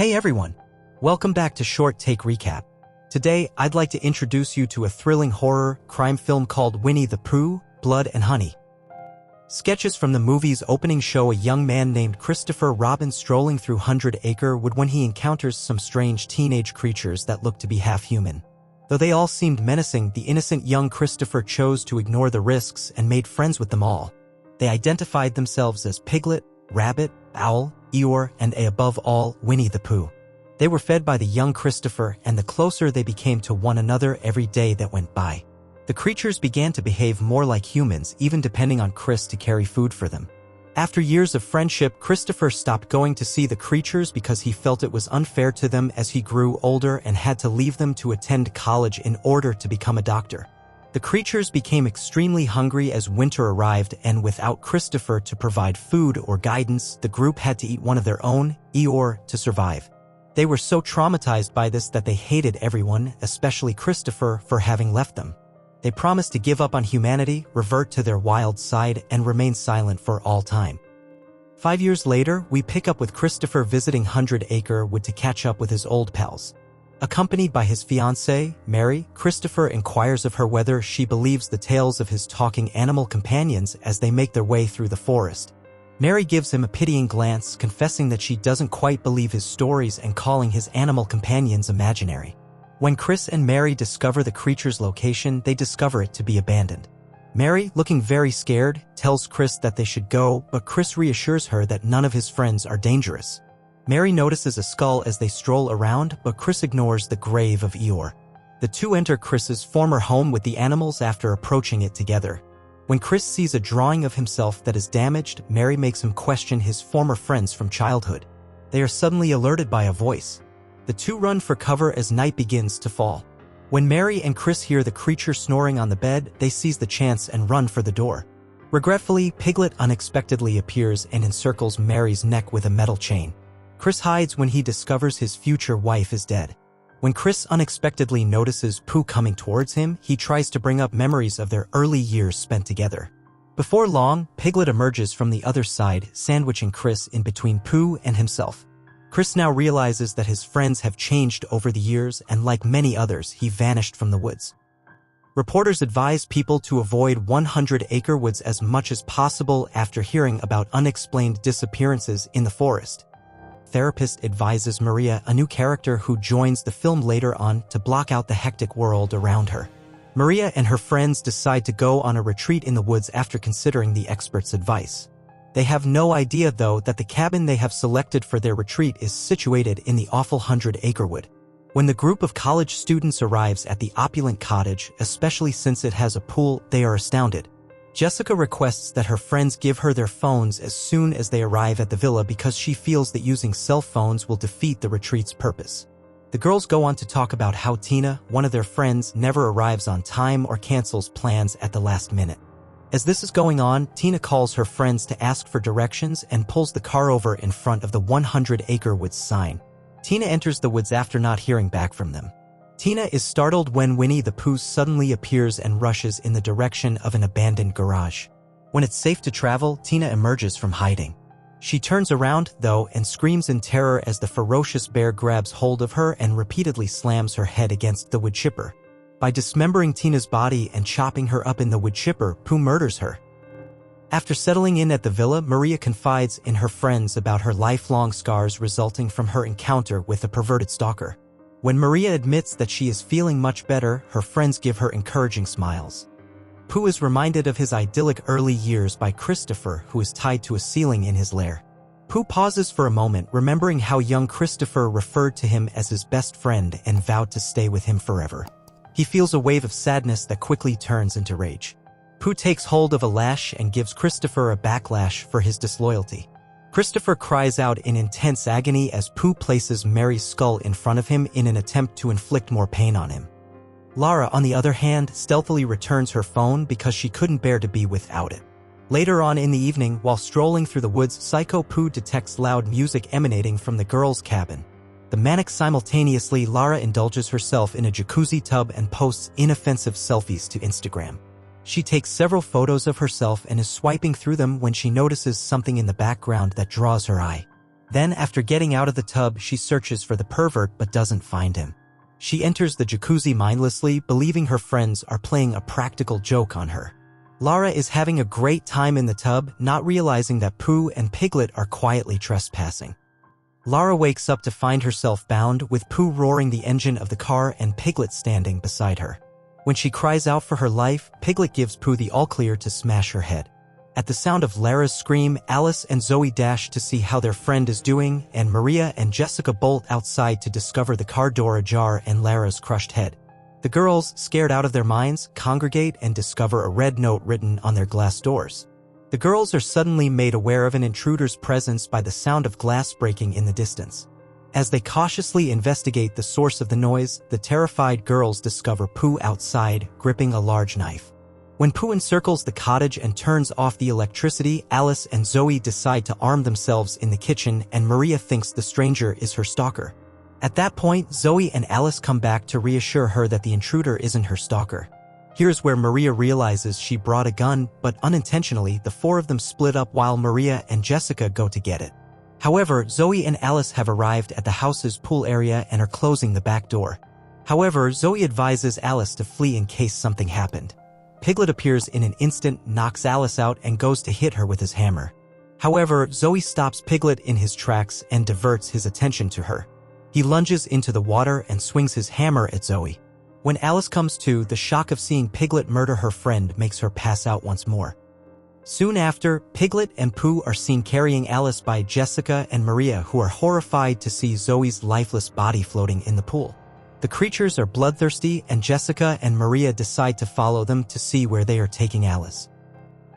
Hey everyone! Welcome back to Short Take Recap. Today, I'd like to introduce you to a thrilling horror crime film called Winnie the Pooh, Blood and Honey. Sketches from the movie's opening show a young man named Christopher Robin strolling through Hundred Acre Wood when he encounters some strange teenage creatures that look to be half-human. Though they all seemed menacing, the innocent young Christopher chose to ignore the risks and made friends with them all. They identified themselves as Piglet, Rabbit, Owl, Eeyore, and above all, Winnie the Pooh. They were fed by the young Christopher, and the closer they became to one another every day that went by. The creatures began to behave more like humans, even depending on Chris to carry food for them. After years of friendship, Christopher stopped going to see the creatures because he felt it was unfair to them as he grew older and had to leave them to attend college in order to become a doctor. The creatures became extremely hungry as winter arrived, and without Christopher to provide food or guidance, the group had to eat one of their own, Eeyore, to survive. They were so traumatized by this that they hated everyone, especially Christopher, for having left them. They promised to give up on humanity, revert to their wild side, and remain silent for all time. 5 years later, we pick up with Christopher visiting Hundred Acre Wood to catch up with his old pals. Accompanied by his fiancée, Mary, Christopher inquires of her whether she believes the tales of his talking animal companions as they make their way through the forest. Mary gives him a pitying glance, confessing that she doesn't quite believe his stories and calling his animal companions imaginary. When Chris and Mary discover the creature's location, they discover it to be abandoned. Mary, looking very scared, tells Chris that they should go, but Chris reassures her that none of his friends are dangerous. Mary notices a skull as they stroll around, but Chris ignores the grave of Eeyore. The two enter Chris's former home with the animals after approaching it together. When Chris sees a drawing of himself that is damaged, Mary makes him question his former friends from childhood. They are suddenly alerted by a voice. The two run for cover as night begins to fall. When Mary and Chris hear the creature snoring on the bed, they seize the chance and run for the door. Regretfully, Piglet unexpectedly appears and encircles Mary's neck with a metal chain. Chris hides when he discovers his future wife is dead. When Chris unexpectedly notices Pooh coming towards him, he tries to bring up memories of their early years spent together. Before long, Piglet emerges from the other side, sandwiching Chris in between Pooh and himself. Chris now realizes that his friends have changed over the years, and like many others, he vanished from the woods. Reporters advise people to avoid 100 Acre Woods as much as possible after hearing about unexplained disappearances in the forest. Therapist advises Maria, a new character who joins the film later on, to block out the hectic world around her. Maria and her friends decide to go on a retreat in the woods after considering the expert's advice. They have no idea, though, that the cabin they have selected for their retreat is situated in the awful 100 Acre Wood. When the group of college students arrives at the opulent cottage, especially since it has a pool, they are astounded. Jessica requests that her friends give her their phones as soon as they arrive at the villa because she feels that using cell phones will defeat the retreat's purpose. The girls go on to talk about how Tina, one of their friends, never arrives on time or cancels plans at the last minute. As this is going on, Tina calls her friends to ask for directions and pulls the car over in front of the 100 Acre Woods sign. Tina enters the woods after not hearing back from them. Tina is startled when Winnie the Pooh suddenly appears and rushes in the direction of an abandoned garage. When it's safe to travel, Tina emerges from hiding. She turns around, though, and screams in terror as the ferocious bear grabs hold of her and repeatedly slams her head against the wood chipper. By dismembering Tina's body and chopping her up in the wood chipper, Pooh murders her. After settling in at the villa, Maria confides in her friends about her lifelong scars resulting from her encounter with a perverted stalker. When Maria admits that she is feeling much better, her friends give her encouraging smiles. Pooh is reminded of his idyllic early years by Christopher, who is tied to a ceiling in his lair. Pooh pauses for a moment, remembering how young Christopher referred to him as his best friend and vowed to stay with him forever. He feels a wave of sadness that quickly turns into rage. Pooh takes hold of a lash and gives Christopher a backlash for his disloyalty. Christopher cries out in intense agony as Pooh places Mary's skull in front of him in an attempt to inflict more pain on him. Lara, on the other hand, stealthily returns her phone because she couldn't bear to be without it. Later on in the evening, while strolling through the woods, Psycho Pooh detects loud music emanating from the girls' cabin. The manic simultaneously, Lara indulges herself in a jacuzzi tub and posts inoffensive selfies to Instagram. She takes several photos of herself and is swiping through them when she notices something in the background that draws her eye. Then, after getting out of the tub, she searches for the pervert but doesn't find him. She enters the jacuzzi mindlessly, believing her friends are playing a practical joke on her. Lara is having a great time in the tub, not realizing that Pooh and Piglet are quietly trespassing. Lara wakes up to find herself bound, with Pooh roaring the engine of the car and Piglet standing beside her. When she cries out for her life, Piglet gives Pooh the all-clear to smash her head. At the sound of Lara's scream, Alice and Zoe dash to see how their friend is doing, and Maria and Jessica bolt outside to discover the car door ajar and Lara's crushed head. The girls, scared out of their minds, congregate and discover a red note written on their glass doors. The girls are suddenly made aware of an intruder's presence by the sound of glass breaking in the distance. As they cautiously investigate the source of the noise, the terrified girls discover Pooh outside, gripping a large knife. When Pooh encircles the cottage and turns off the electricity, Alice and Zoe decide to arm themselves in the kitchen, and Maria thinks the stranger is her stalker. At that point, Zoe and Alice come back to reassure her that the intruder isn't her stalker. Here's where Maria realizes she brought a gun, but unintentionally, the four of them split up while Maria and Jessica go to get it. However, Zoe and Alice have arrived at the house's pool area and are closing the back door. However, Zoe advises Alice to flee in case something happened. Piglet appears in an instant, knocks Alice out, and goes to hit her with his hammer. However, Zoe stops Piglet in his tracks and diverts his attention to her. He lunges into the water and swings his hammer at Zoe. When Alice comes to, the shock of seeing Piglet murder her friend makes her pass out once more. Soon after, Piglet and Pooh are seen carrying Alice by Jessica and Maria, who are horrified to see Zoe's lifeless body floating in the pool. The creatures are bloodthirsty, and Jessica and Maria decide to follow them to see where they are taking Alice.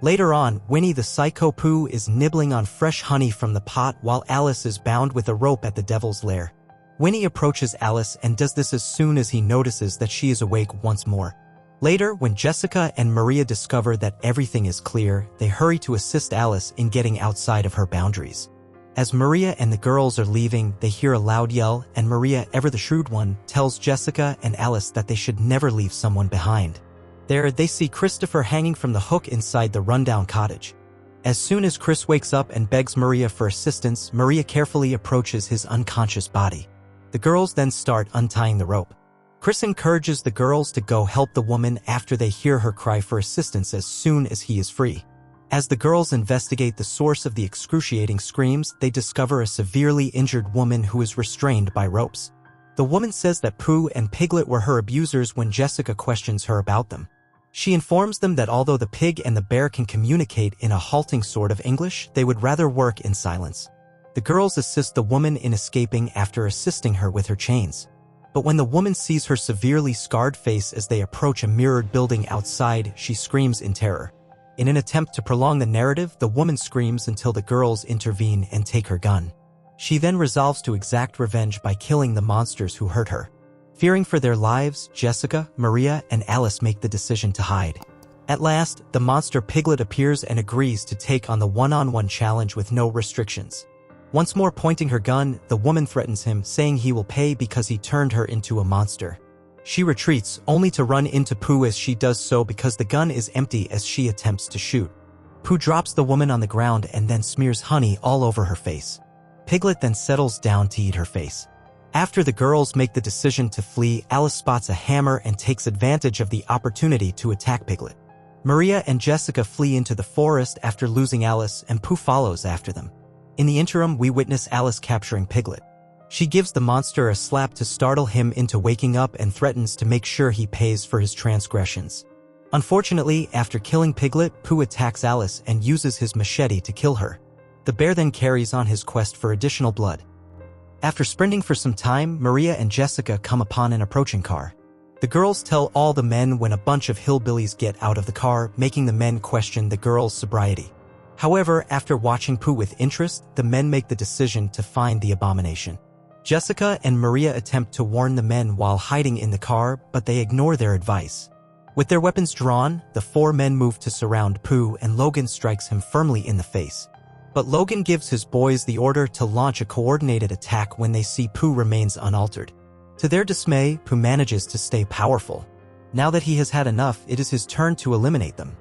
Later on, Winnie the Psycho Pooh is nibbling on fresh honey from the pot while Alice is bound with a rope at the Devil's Lair. Winnie approaches Alice and does this as soon as he notices that she is awake once more. Later, when Jessica and Maria discover that everything is clear, they hurry to assist Alice in getting outside of her boundaries. As Maria and the girls are leaving, they hear a loud yell, and Maria, ever the shrewd one, tells Jessica and Alice that they should never leave someone behind. There, they see Christopher hanging from the hook inside the rundown cottage. As soon as Chris wakes up and begs Maria for assistance, Maria carefully approaches his unconscious body. The girls then start untying the rope. Chris encourages the girls to go help the woman after they hear her cry for assistance as soon as he is free. As the girls investigate the source of the excruciating screams, they discover a severely injured woman who is restrained by ropes. The woman says that Pooh and Piglet were her abusers when Jessica questions her about them. She informs them that although the pig and the bear can communicate in a halting sort of English, they would rather work in silence. The girls assist the woman in escaping after assisting her with her chains. But when the woman sees her severely scarred face as they approach a mirrored building outside, she screams in terror. In an attempt to prolong the narrative, the woman screams until the girls intervene and take her gun. She then resolves to exact revenge by killing the monsters who hurt her. Fearing for their lives, Jessica, Maria, and Alice make the decision to hide. At last, the monster Piglet appears and agrees to take on the one-on-one challenge with no restrictions. Once more pointing her gun, the woman threatens him, saying he will pay because he turned her into a monster. She retreats, only to run into Pooh as she does so because the gun is empty as she attempts to shoot. Pooh drops the woman on the ground and then smears honey all over her face. Piglet then settles down to eat her face. After the girls make the decision to flee, Alice spots a hammer and takes advantage of the opportunity to attack Piglet. Maria and Jessica flee into the forest after losing Alice, and Pooh follows after them. In the interim, we witness Alice capturing Piglet. She gives the monster a slap to startle him into waking up and threatens to make sure he pays for his transgressions. Unfortunately, after killing Piglet, Pooh attacks Alice and uses his machete to kill her. The bear then carries on his quest for additional blood. After sprinting for some time, Maria and Jessica come upon an approaching car. The girls tell all the men when a bunch of hillbillies get out of the car, making the men question the girls' sobriety. However, after watching Pooh with interest, the men make the decision to find the abomination. Jessica and Maria attempt to warn the men while hiding in the car, but they ignore their advice. With their weapons drawn, the four men move to surround Pooh, and Logan strikes him firmly in the face. But Logan gives his boys the order to launch a coordinated attack when they see Pooh remains unaltered. To their dismay, Pooh manages to stay powerful. Now that he has had enough, it is his turn to eliminate them.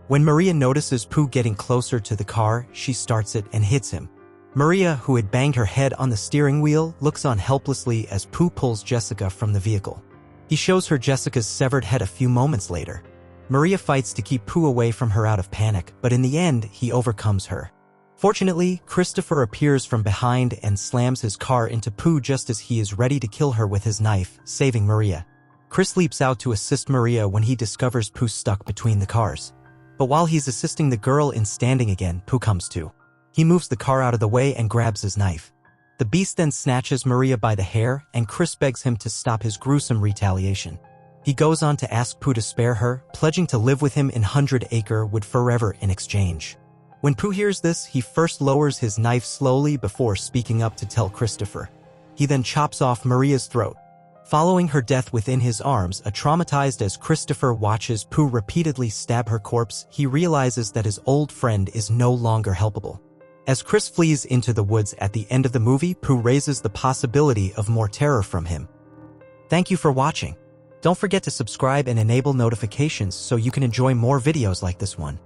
When Maria notices Pooh getting closer to the car, she starts it and hits him. Maria, who had banged her head on the steering wheel, looks on helplessly as Pooh pulls Jessica from the vehicle. He shows her Jessica's severed head a few moments later. Maria fights to keep Pooh away from her out of panic, but in the end, he overcomes her. Fortunately, Christopher appears from behind and slams his car into Pooh just as he is ready to kill her with his knife, saving Maria. Chris leaps out to assist Maria when he discovers Pooh stuck between the cars. But while he's assisting the girl in standing again, Pooh comes to. He moves the car out of the way and grabs his knife. The beast then snatches Maria by the hair, and Chris begs him to stop his gruesome retaliation. He goes on to ask Pooh to spare her, pledging to live with him in 100 Acre Wood forever in exchange. When Pooh hears this, he first lowers his knife slowly before speaking up to tell Christopher. He then chops off Maria's throat. Following her death within his arms, traumatized as Christopher watches Pooh repeatedly stab her corpse, he realizes that his old friend is no longer helpable. As Chris flees into the woods at the end of the movie, Pooh raises the possibility of more terror from him. Thank you for watching. Don't forget to subscribe and enable notifications so you can enjoy more videos like this one.